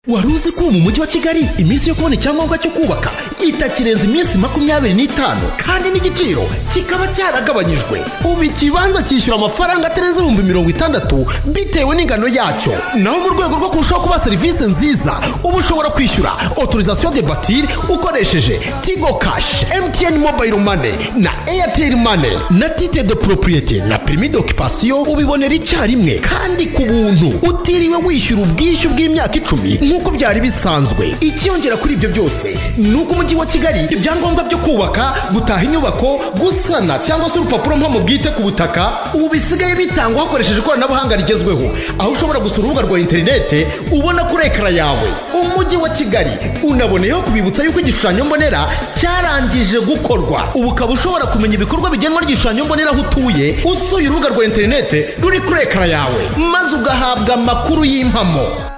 Waruzi ko mu mujyi wa Kigali iminsi yo kubona icyangombwa cyo kubaka itakirenza iminsi 25 kandi n'igiciro kikaba cyaragabanyijwe. Ubu ikibanza cyishyura amafaranga atereze 60,000 bitewe n'ingano yacyo. Naho mu rwego rwo kurushaho kuba serivisi nziza, ubu ushobora kwishyura autorisation de bâtir ukoresheje Tigo Cash, MTN Mobile Money na Airtel Money. Na titre de propriété na permis d'occupation ubibonera icyarimwe kandi ku buntu, utiriwe wishyura ubwishyu bw'imyaka 10 nkuko byari bisanzwe. Ikiyongera kuri ibyo byose nuko umujyi wa Kigali ibyangombwa byo kubaka, gutaha inyubako, gusana cyangwa se urupapuro mpamo bwite ku butaka ubu bisigaye bitangwa hakoresheje ikoranabuhanga rigezweho, aho ushobora gusura urubuga rwa internet ubona kuri ekara yawe. Umujyi wa Kigali unaboneyeho kubibutsa yuko igishushanyo mbonera cyarangije gukorwa. Ubu ukaba ushobora kumenya ibikorwa bigenwa n'igishushanyo mbonera aho utuye usuye urubuga rwa internet ruri kuri ekara yawe, maze ugahabwa amakuru y'impamo.